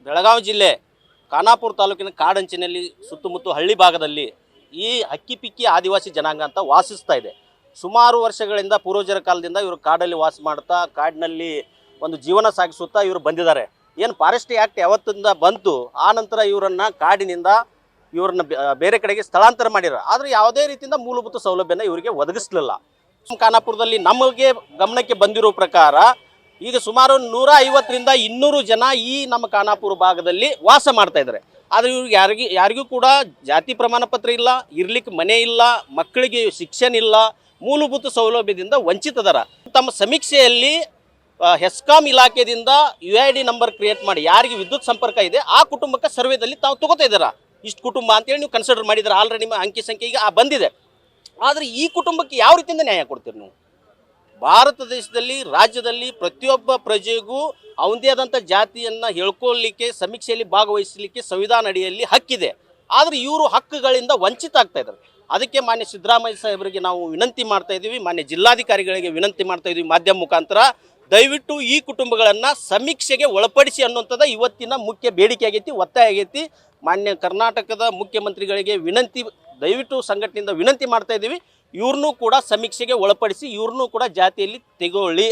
ಬೆಳಗಾವಿ ಜಿಲ್ಲೆ ಖಾನಾಪುರ ತಾಲೂಕಿನ ಕಾಡಂಚಿನಲ್ಲಿ ಸುತ್ತಮುತ್ತ ಹಳ್ಳಿ ಭಾಗದಲ್ಲಿ ಈ ಹಕ್ಕಿಪಿಕ್ಕಿ ಆದಿವಾಸಿ ಜನಾಂಗ ಅಂತ ವಾಸಿಸ್ತಾ ಇದೆ. ಸುಮಾರು ವರ್ಷಗಳಿಂದ ಪೂರ್ವಜರ ಕಾಲದಿಂದ ಇವರು ಕಾಡಲ್ಲಿ ವಾಸ ಮಾಡ್ತಾ ಕಾಡಿನಲ್ಲಿ ಒಂದು ಜೀವನ ಸಾಗಿಸುತ್ತಾ ಇವರು ಬಂದಿದ್ದಾರೆ. ಏನು ಫಾರೆಸ್ಟ್ ಆ್ಯಕ್ಟ್ ಯಾವತ್ತಿಂದ ಬಂತು ಆ ನಂತರ ಇವರನ್ನು ಕಾಡಿನಿಂದ ಇವ್ರನ್ನ ಬೇರೆ ಕಡೆಗೆ ಸ್ಥಳಾಂತರ ಮಾಡಿದ್ದಾರೆ. ಆದರೆ ಯಾವುದೇ ರೀತಿಯಿಂದ ಮೂಲಭೂತ ಸೌಲಭ್ಯನ ಇವರಿಗೆ ಒದಗಿಸಲಿಲ್ಲ. ಖಾನಾಪುರದಲ್ಲಿ ನಮಗೆ ಗಮನಕ್ಕೆ ಬಂದಿರೋ ಪ್ರಕಾರ ಈಗ ಸುಮಾರು 150ರಿಂದ 200 ಜನ ಈ ನಮ್ಮ ಖಾನಾಪುರ ಭಾಗದಲ್ಲಿ ವಾಸ ಮಾಡ್ತಾ ಇದ್ದಾರೆ. ಆದರೆ ಇವ್ರಿಗೆ ಯಾರಿಗೂ ಕೂಡ ಜಾತಿ ಪ್ರಮಾಣ ಪತ್ರ ಇಲ್ಲ, ಇರ್ಲಿಕ್ಕೆ ಮನೆ ಇಲ್ಲ, ಮಕ್ಕಳಿಗೆ ಶಿಕ್ಷಣ ಇಲ್ಲ, ಮೂಲಭೂತ ಸೌಲಭ್ಯದಿಂದ ವಂಚಿತದರ. ತಮ್ಮ ಸಮೀಕ್ಷೆಯಲ್ಲಿ ಹೆಸ್ಕಾಂ ಇಲಾಖೆಯಿಂದ UID ನಂಬರ್ ಕ್ರಿಯೇಟ್ ಮಾಡಿ ಯಾರಿಗೆ ವಿದ್ಯುತ್ ಸಂಪರ್ಕ ಇದೆ ಆ ಕುಟುಂಬಕ್ಕೆ ಸರ್ವೇದಲ್ಲಿ ತಾವು ತಗೋತಾ ಇದ್ದೀರಾ. ಇಷ್ಟು ಕುಟುಂಬ ಅಂತೇಳಿ ನೀವು ಕನ್ಸಿಡರ್ ಮಾಡಿದ್ರೆ ಆಲ್ರೆಡಿ ನಿಮ್ಮ ಅಂಕಿ ಸಂಖ್ಯೆ ಈಗ ಬಂದಿದೆ. ಆದರೆ ಈ ಕುಟುಂಬಕ್ಕೆ ಯಾವ ರೀತಿಯಿಂದ ನ್ಯಾಯ ಕೊಡ್ತೀರಿ ನೀವು? ಭಾರತ ದೇಶದಲ್ಲಿ ರಾಜ್ಯದಲ್ಲಿ ಪ್ರತಿಯೊಬ್ಬ ಪ್ರಜೆಗೂ ಅವನದೇ ಆದಂಥ ಜಾತಿಯನ್ನು ಹೇಳ್ಕೊಳ್ಳಿಕ್ಕೆ ಸಮೀಕ್ಷೆಯಲ್ಲಿ ಭಾಗವಹಿಸಲಿಕ್ಕೆ ಸಂವಿಧಾನ ಅಡಿಯಲ್ಲಿ ಹಕ್ಕಿದೆ. ಆದರೆ ಇವರು ಹಕ್ಕುಗಳಿಂದ ವಂಚಿತ ಆಗ್ತಾ ಇದ್ದಾರೆ. ಅದಕ್ಕೆ ಮಾನ್ಯ ಸಿದ್ದರಾಮಯ್ಯ ಸಾಹೇಬರಿಗೆ ನಾವು ವಿನಂತಿ ಮಾಡ್ತಾ ಇದ್ದೀವಿ, ಮಾನ್ಯ ಜಿಲ್ಲಾಧಿಕಾರಿಗಳಿಗೆ ವಿನಂತಿ ಮಾಡ್ತಾ ಇದ್ದೀವಿ ಮಾಧ್ಯಮ ಮುಖಾಂತರ, ದಯವಿಟ್ಟು ಈ ಕುಟುಂಬಗಳನ್ನು ಸಮೀಕ್ಷೆಗೆ ಒಳಪಡಿಸಿ ಅನ್ನುವಂಥದ್ದು ಇವತ್ತಿನ ಮುಖ್ಯ ಬೇಡಿಕೆ ಆಗೈತಿ, ಒತ್ತಾಯ ಆಗೈತಿ. ಮಾನ್ಯ ಕರ್ನಾಟಕದ ಮುಖ್ಯಮಂತ್ರಿಗಳಿಗೆ ವಿನಂತಿ, ದಯವಿಟ್ಟು ಸಂಘಟನೆಯಿಂದ ವಿನಂತಿ ಮಾಡ್ತಾ ಇದ್ದೀವಿ, ಇವ್ರನ್ನೂ ಕೂಡ ಸಮೀಕ್ಷೆಗೆ ಒಳಪಡಿಸಿ ಇವ್ರನ್ನೂ ಕೂಡ ಜಾತಿಯಲ್ಲಿ ತೆಗೊಳ್ಳಿ.